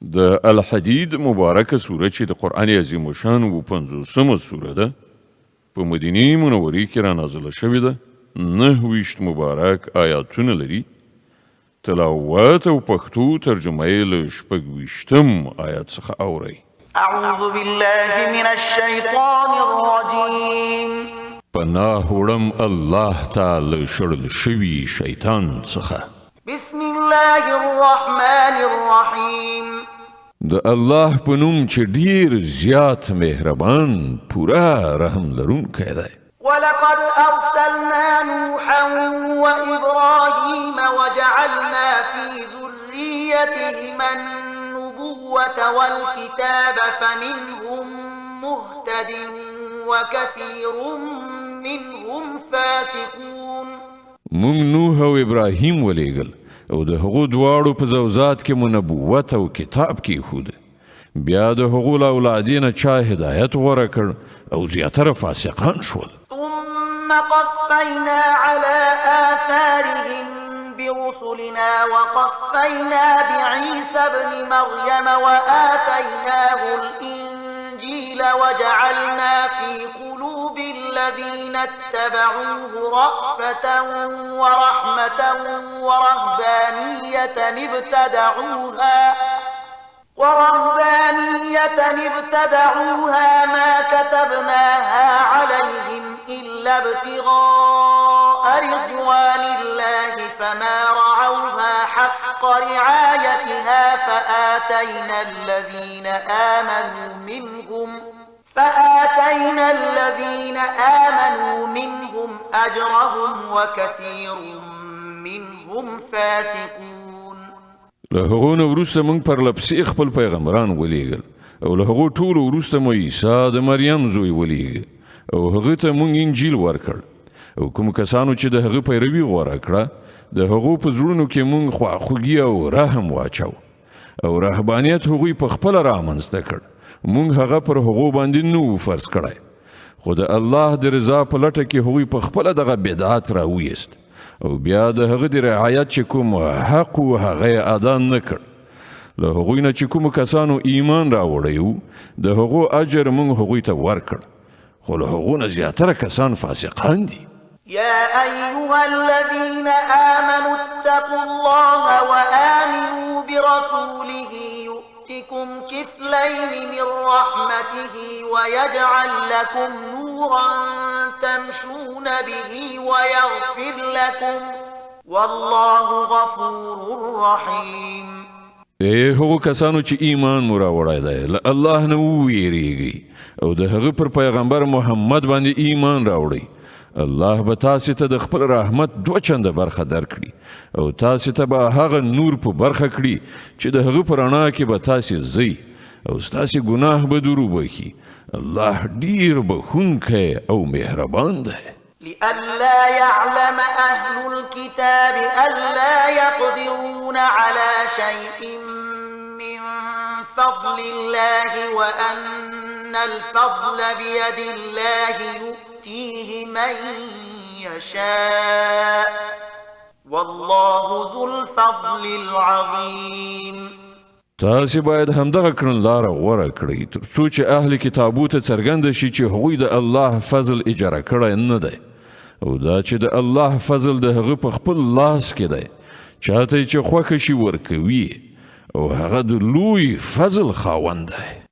د الحدید مبارکه سوره چې د قرآن عظیم الشان و 50مه سوره ده په مدینه منورې کې را نازله شوې ده. 29 مبارک آیاتونه لري. تلاوت او پښتو ترجمه یې له 26 آیات څخه اورئ. اعوذ بالله من الشیطان الرجیم. پناه وړم الله تعالی شړل شوي شیطان څخه. بسم الله الرحمن الرحیم. د الله په نوم چې ډیر زیات مهربان پورا رحم لرونکی دی. ولقد أرسلنا نوحا وإبراهيم وجعلنا في ذريتهما النبوة والكتاب فمنهم مهتد وكثير منهم فاسقون. مونږ نوح او ابراهیم ولیږل او د هغو دواړو په زوزات کې مو نبوت او کتاب کېښود. بیا د هغو له اولادې نه چا هدایت غوره کړ او زیاتره فاسقان شول. ثم قفينا على آثارهم برسلنا وقفينا بعيسى ابن مريم وآتيناه الإنجيل وجعلنا في قلوب الذين اتبعوه رأفة ورحمة ورهبانية ابتدعوها ما كتبناها عليهم إلا ابتغاء رضوان الله فما رعوها حق رعايتها فآتينا الذين آمنوا منهم أجرهم وكثير منهم فاسقون. له هغو نه وروسته موږ پرلپسې خپل پیغمبران ولیږل او له هغو ټولو وروسته مو عیسی د مریم زوی ولیږه او هغه ته موږ انجیل ورکړ او کوم کسانو چې د هغه پیروي غوره کړه د هغو په زړونو کې موږ خواخوږي او رحم واچو او رهبانیت هغوی په خپله رامنځته کړ. موږ هغه پر هغو باندې نو فرض کړی خو د الله د رضا په لټه کې هغوی په خپله دغه بدعت راویست او بیا د هغه د رعایت چې کوم حق و هغه یې ادا نه کړ. له هغوی نه چې کومو کسانو ایمان راوړی و د هغو اجر موږ هغوی ته ورکړ خو له هغو نه زیاتره کسان فاسقان دي. يا أيها الذين آمنوا اتقوا الله وآمنوا برسوله يؤتكم كفلين من رحمته ويجعل لكم نورا تمشون به ويغفر لكم والله غفور رحيم. هغو کسانو چې ایمان مو راوړی دی له الله نه وویریږئ او د هغه پر پیغمبر محمد باندې ایمان راوړئ. الله به تاسې ته د خپل رحمت 2 چنده برخه درکړي او تاسې ته به هغه نور په برخه کړي چې د هغه په رڼا کې به تاسې ځئ او ستاسې ګناه به در وبخي. الله ډیر بخښونکی او مهربان دی. لئلا يعلم أهل الكتاب ألا يقدرون على شيء من فضل الله وأن الفضل بيد الله يؤتيه من يشاء والله ذو الفضل العظيم. تاسې باید همدغه کړنلاره غوره کړئ تر څو چې اهل کتابو ته څرګنده شي چې هغوی د الله فضل اجاره کړی نه دی او دا چې د الله فضل د هغه په خپل لاس کې دی. چاته چې خوښه شي ورکوي او هغه د لوی فضل خاوند دی.